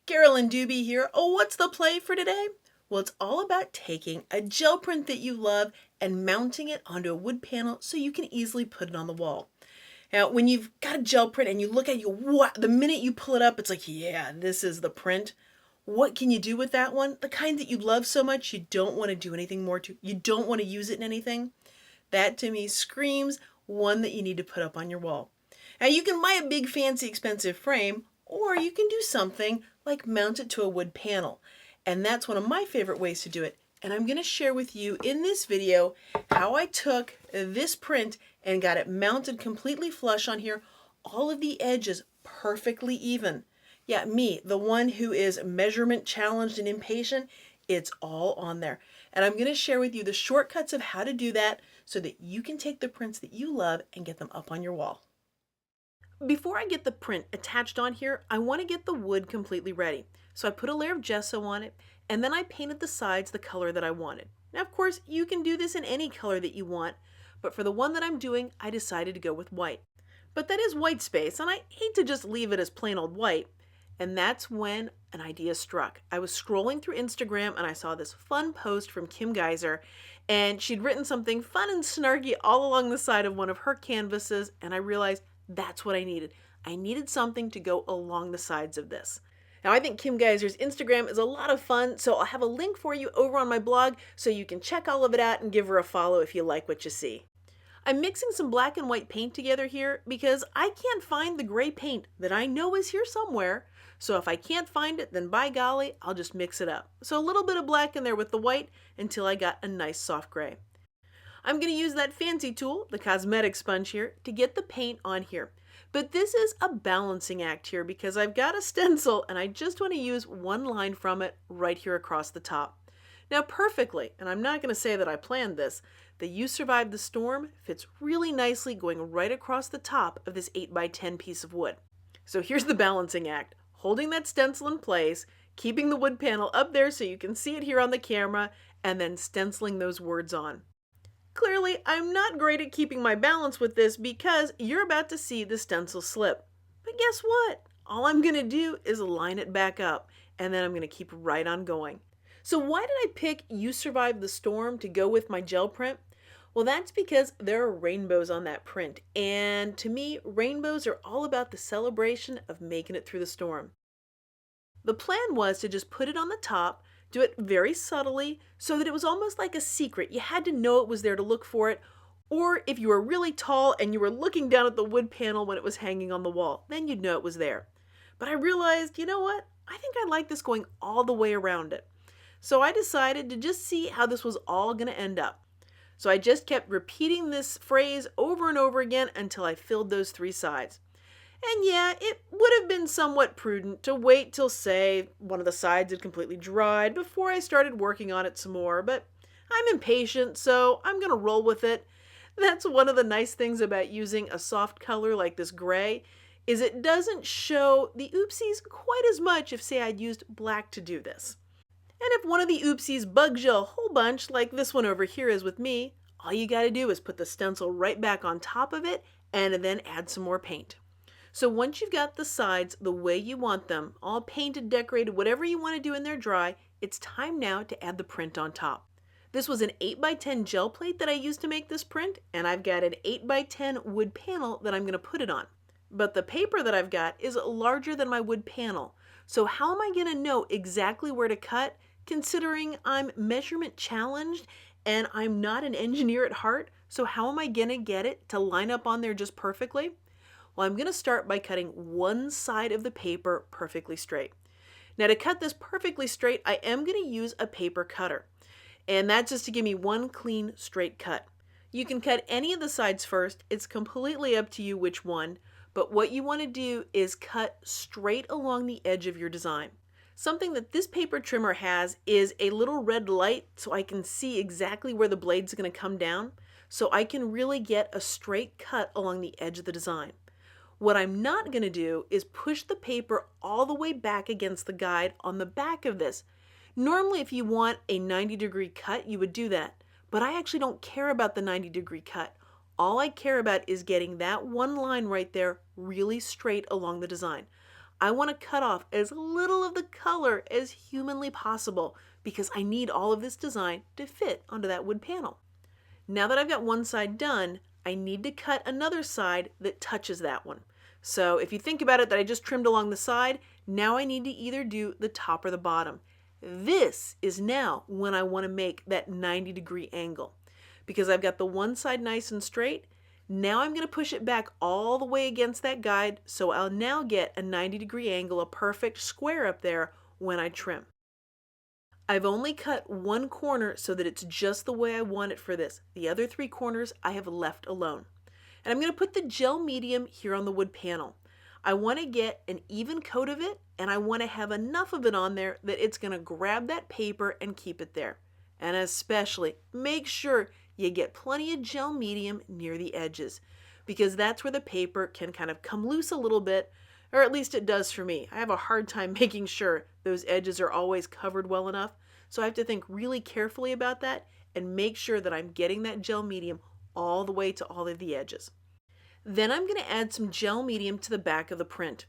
Carolyn Dube here. Oh, what's the play for today? Well, it's all about taking a gel print that you love and mounting it onto a wood panel so you can easily put it on the wall. Now, when you've got a gel print and you look at the minute you pull it up, it's like, yeah, this is the print. What can you do with that one? The kind that you love so much you don't want to do anything more to. You don't want to use it in anything. That to me screams one that you need to put up on your wall. Now, you can buy a big, fancy, expensive frame, or you can do something like mount it to a wood panel. And that's one of my favorite ways to do it. And I'm going to share with you in this video how I took this print and got it mounted completely flush on here, all of the edges perfectly even. Yeah, me, the one who is measurement challenged and impatient, it's all on there. And I'm going to share with you the shortcuts of how to do that so that you can take the prints that you love and get them up on your wall. Before I get the print attached on here, I want to get the wood completely ready. So I put a layer of gesso on it, and then I painted the sides the color that I wanted. Now, of course, you can do this in any color that you want, but for the one that I'm doing, I decided to go with white. But that is white space, and I hate to just leave it as plain old white. And that's when an idea struck. I was scrolling through Instagram and I saw this fun post from Kim Geyser, and she'd written something fun and snarky all along the side of one of her canvases, and I realized that's what I needed. I needed something to go along the sides of this. Now, I think Kim Geyser's Instagram is a lot of fun, so I'll have a link for you over on my blog so you can check all of it out and give her a follow if you like what you see. I'm mixing some black and white paint together here because I can't find the gray paint that I know is here somewhere. So if I can't find it, then by golly, I'll just mix it up. So a little bit of black in there with the white until I got a nice soft gray. I'm going to use that fancy tool, the cosmetic sponge here, to get the paint on here. But this is a balancing act here because I've got a stencil and I just want to use one line from it right here across the top. Now perfectly, and I'm not going to say that I planned this, the You Survived the Storm fits really nicely going right across the top of this 8x10 piece of wood. So here's the balancing act. Holding that stencil in place, keeping the wood panel up there so you can see it here on the camera, and then stenciling those words on. Clearly, I'm not great at keeping my balance with this because you're about to see the stencil slip. But guess what? All I'm going to do is line it back up, and then I'm going to keep right on going. So why did I pick You Survived the Storm to go with my gel print? Well, that's because there are rainbows on that print, and to me, rainbows are all about the celebration of making it through the storm. The plan was to just put it on the top, do it very subtly so that it was almost like a secret. You had to know it was there to look for it, or if you were really tall and you were looking down at the wood panel when it was hanging on the wall, then you'd know it was there. But I realized, you know what? I think I like this going all the way around it. So I decided to just see how this was all going to end up. So I just kept repeating this phrase over and over again until I filled those three sides. And yeah, it would have been somewhat prudent to wait till, say, one of the sides had completely dried before I started working on it some more, but I'm impatient, so I'm going to roll with it. That's one of the nice things about using a soft color like this gray, is it doesn't show the oopsies quite as much if, say, I'd used black to do this. And if one of the oopsies bugs you a whole bunch, like this one over here is with me, all you got to do is put the stencil right back on top of it and then add some more paint. So once you've got the sides the way you want them, all painted, decorated, whatever you want to do in there dry, it's time now to add the print on top. This was an 8x10 gel plate that I used to make this print, and I've got an 8x10 wood panel that I'm going to put it on. But the paper that I've got is larger than my wood panel. So how am I going to know exactly where to cut, considering I'm measurement challenged and I'm not an engineer at heart? So how am I going to get it to line up on there just perfectly? Well, I'm going to start by cutting one side of the paper perfectly straight. Now to cut this perfectly straight, I am going to use a paper cutter. And that's just to give me one clean, straight cut. You can cut any of the sides first. It's completely up to you which one. But what you want to do is cut straight along the edge of your design. Something that this paper trimmer has is a little red light so I can see exactly where the blade's going to come down. So I can really get a straight cut along the edge of the design. What I'm not going to do is push the paper all the way back against the guide on the back of this. Normally, if you want a 90-degree cut, you would do that. But I actually don't care about the 90-degree cut. All I care about is getting that one line right there really straight along the design. I want to cut off as little of the color as humanly possible because I need all of this design to fit onto that wood panel. Now that I've got one side done, I need to cut another side that touches that one. So if you think about it that I just trimmed along the side, now I need to either do the top or the bottom. This is now when I want to make that 90-degree angle. Because I've got the one side nice and straight, now I'm going to push it back all the way against that guide, so I'll now get a 90-degree angle, a perfect square up there when I trim. I've only cut one corner so that it's just the way I want it for this. The other 3 corners I have left alone. And I'm going to put the gel medium here on the wood panel. I want to get an even coat of it, and I want to have enough of it on there that it's going to grab that paper and keep it there. And especially, make sure you get plenty of gel medium near the edges, because that's where the paper can kind of come loose a little bit, or at least it does for me. I have a hard time making sure those edges are always covered well enough, so I have to think really carefully about that and make sure that I'm getting that gel medium all the way to all of the edges. Then I'm going to add some gel medium to the back of the print.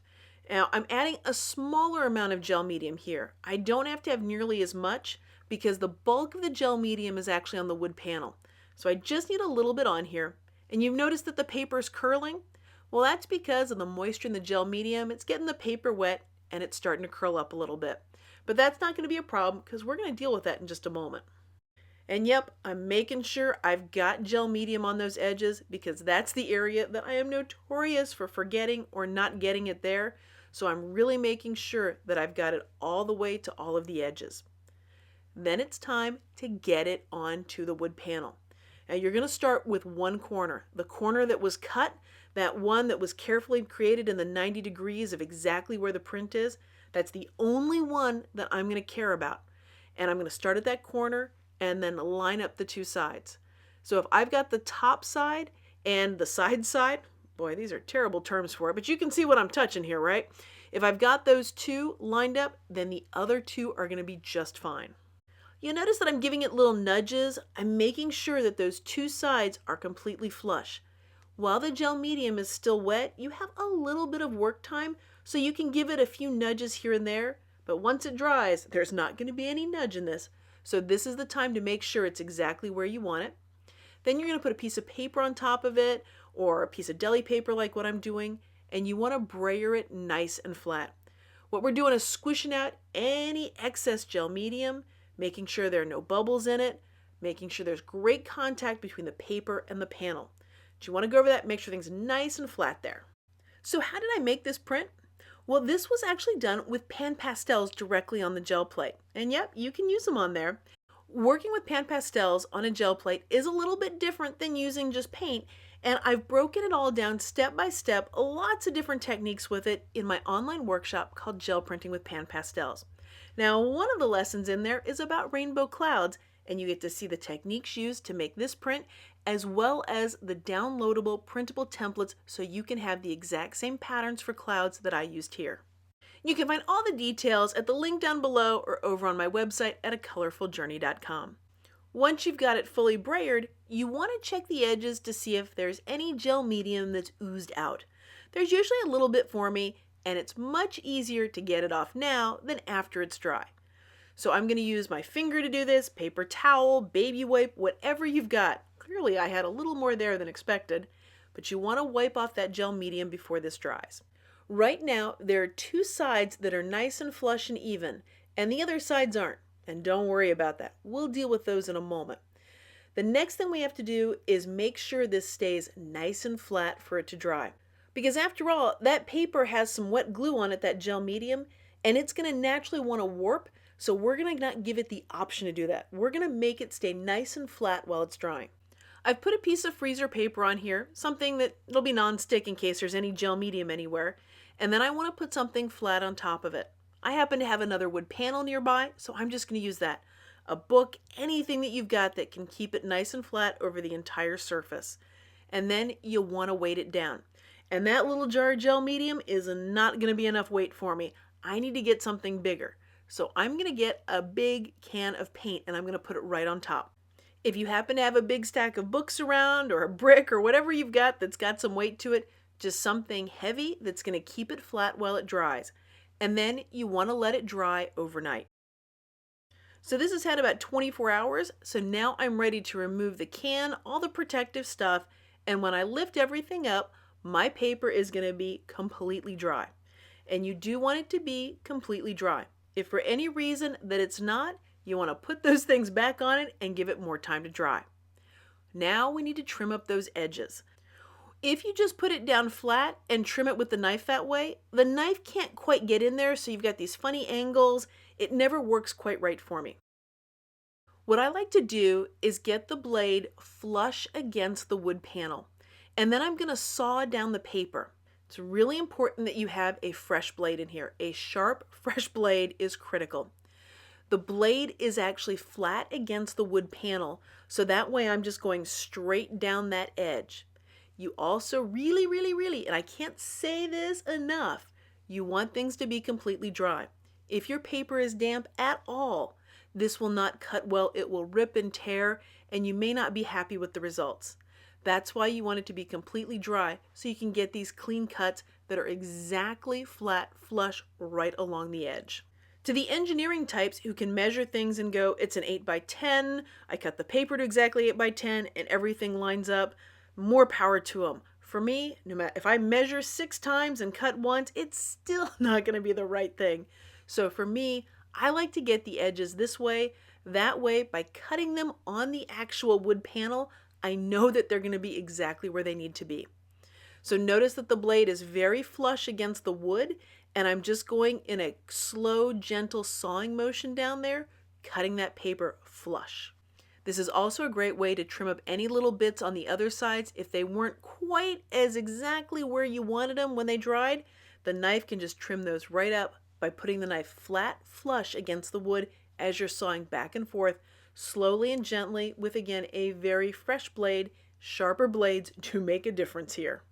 Now I'm adding a smaller amount of gel medium here. I don't have to have nearly as much because the bulk of the gel medium is actually on the wood panel. So I just need a little bit on here. And you've noticed that the paper is curling? Well, that's because of the moisture in the gel medium. It's getting the paper wet and it's starting to curl up a little bit. But that's not going to be a problem because we're going to deal with that in just a moment. And yep, I'm making sure I've got gel medium on those edges because that's the area that I am notorious for forgetting or not getting it there. So I'm really making sure that I've got it all the way to all of the edges. Then it's time to get it onto the wood panel. Now you're going to start with one corner, the corner that was cut, that one that was carefully created in the 90 degrees of exactly where the print is. That's the only one that I'm going to care about. And I'm going to start at that corner and then line up the 2 sides. So if I've got the top side and the side, boy, these are terrible terms for it, but you can see what I'm touching here, right? If I've got those 2 lined up, then the other 2 are going to be just fine. You'll notice that I'm giving it little nudges. I'm making sure that those 2 sides are completely flush. While the gel medium is still wet, you have a little bit of work time, so you can give it a few nudges here and there, but once it dries, there's not going to be any nudge in this. So this is the time to make sure it's exactly where you want it. Then you're going to put a piece of paper on top of it, or a piece of deli paper like what I'm doing, and you want to brayer it nice and flat. What we're doing is squishing out any excess gel medium, making sure there are no bubbles in it, making sure there's great contact between the paper and the panel. But you want to go over that and make sure things are nice and flat there. So how did I make this print? Well, this was actually done with pan pastels directly on the gel plate. And yep, you can use them on there. Working with pan pastels on a gel plate is a little bit different than using just paint, and I've broken it all down step by step, lots of different techniques with it in my online workshop called Gel Printing with Pan Pastels. Now, one of the lessons in there is about rainbow clouds, and you get to see the techniques used to make this print, as well as the downloadable printable templates so you can have the exact same patterns for clouds that I used here. You can find all the details at the link down below or over on my website at acolorfuljourney.com. Once you've got it fully brayered, you want to check the edges to see if there's any gel medium that's oozed out. There's usually a little bit for me, and it's much easier to get it off now than after it's dry. So I'm going to use my finger to do this, paper towel, baby wipe, whatever you've got. Clearly I had a little more there than expected, but you want to wipe off that gel medium before this dries. Right now, there are 2 sides that are nice and flush and even, and the other sides aren't. And don't worry about that. We'll deal with those in a moment. The next thing we have to do is make sure this stays nice and flat for it to dry. Because after all, that paper has some wet glue on it, that gel medium, and it's going to naturally want to warp, so we're going to not give it the option to do that. We're going to make it stay nice and flat while it's drying. I've put a piece of freezer paper on here, something that will be non-stick in case there's any gel medium anywhere, and then I want to put something flat on top of it. I happen to have another wood panel nearby, so I'm just going to use that. A book, anything that you've got that can keep it nice and flat over the entire surface. And then you'll want to weight it down. And that little jar of gel medium is not going to be enough weight for me. I need to get something bigger. So I'm going to get a big can of paint and I'm going to put it right on top. If you happen to have a big stack of books around or a brick or whatever you've got that's got some weight to it, just something heavy that's going to keep it flat while it dries. and then you want to let it dry overnight. So this has had about 24 hours, so now I'm ready to remove the can, all the protective stuff, and when I lift everything up, my paper is going to be completely dry. And you do want it to be completely dry. If for any reason that it's not, you want to put those things back on it and give it more time to dry. Now we need to trim up those edges. If you just put it down flat and trim it with the knife that way, the knife can't quite get in there, so you've got these funny angles. It never works quite right for me. What I like to do is get the blade flush against the wood panel, and then I'm going to saw down the paper. It's really important that you have a fresh blade in here. A sharp, fresh blade is critical. The blade is actually flat against the wood panel, so that way I'm just going straight down that edge. You also really, and I can't say this enough, you want things to be completely dry. If your paper is damp at all, this will not cut well. It will rip and tear, and you may not be happy with the results. That's why you want it to be completely dry, so you can get these clean cuts that are exactly flat, flush, right along the edge. To the engineering types who can measure things and go, it's an 8 by 10, I cut the paper to exactly 8 by 10, and everything lines up, more power to them. For me, no matter if I measure 6 times and cut once, it's still not going to be the right thing. So for me, I like to get the edges this way. That way, by cutting them on the actual wood panel, I know that they're going to be exactly where they need to be. So notice that the blade is very flush against the wood, and I'm just going in a slow, gentle sawing motion down there, cutting that paper flush. This is also a great way to trim up any little bits on the other sides. If they weren't quite as exactly where you wanted them when they dried, the knife can just trim those right up by putting the knife flat, flush against the wood as you're sawing back and forth, slowly and gently with, again, a very fresh blade. Sharper blades do make a difference here.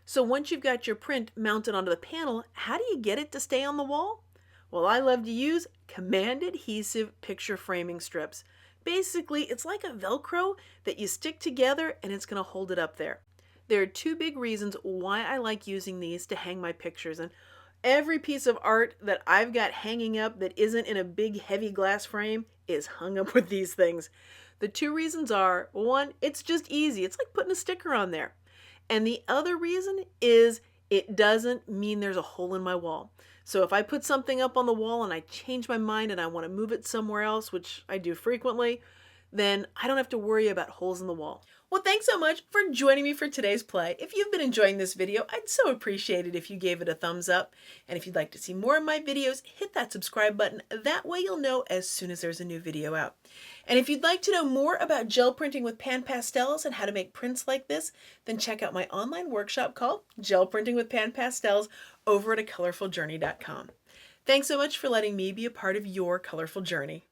So once you've got your print mounted onto the panel, how do you get it to stay on the wall? Well, I love to use Command Adhesive Picture Framing Strips. Basically, it's like a Velcro that you stick together and it's going to hold it up there. There are 2 big reasons why I like using these to hang my pictures, and every piece of art that I've got hanging up that isn't in a big heavy glass frame is hung up with these things. The 2 reasons are, 1, it's just easy. It's like putting a sticker on there. And the other reason is it doesn't mean there's a hole in my wall. So if I put something up on the wall and I change my mind and I want to move it somewhere else, which I do frequently, then I don't have to worry about holes in the wall. Well, thanks so much for joining me for today's play. If you've been enjoying this video, I'd so appreciate it if you gave it a thumbs up. And if you'd like to see more of my videos, hit that subscribe button. That way you'll know as soon as there's a new video out. And if you'd like to know more about gel printing with pan pastels and how to make prints like this, then check out my online workshop called Gel Printing with Pan Pastels over at acolorfuljourney.com. Thanks so much for letting me be a part of your colorful journey.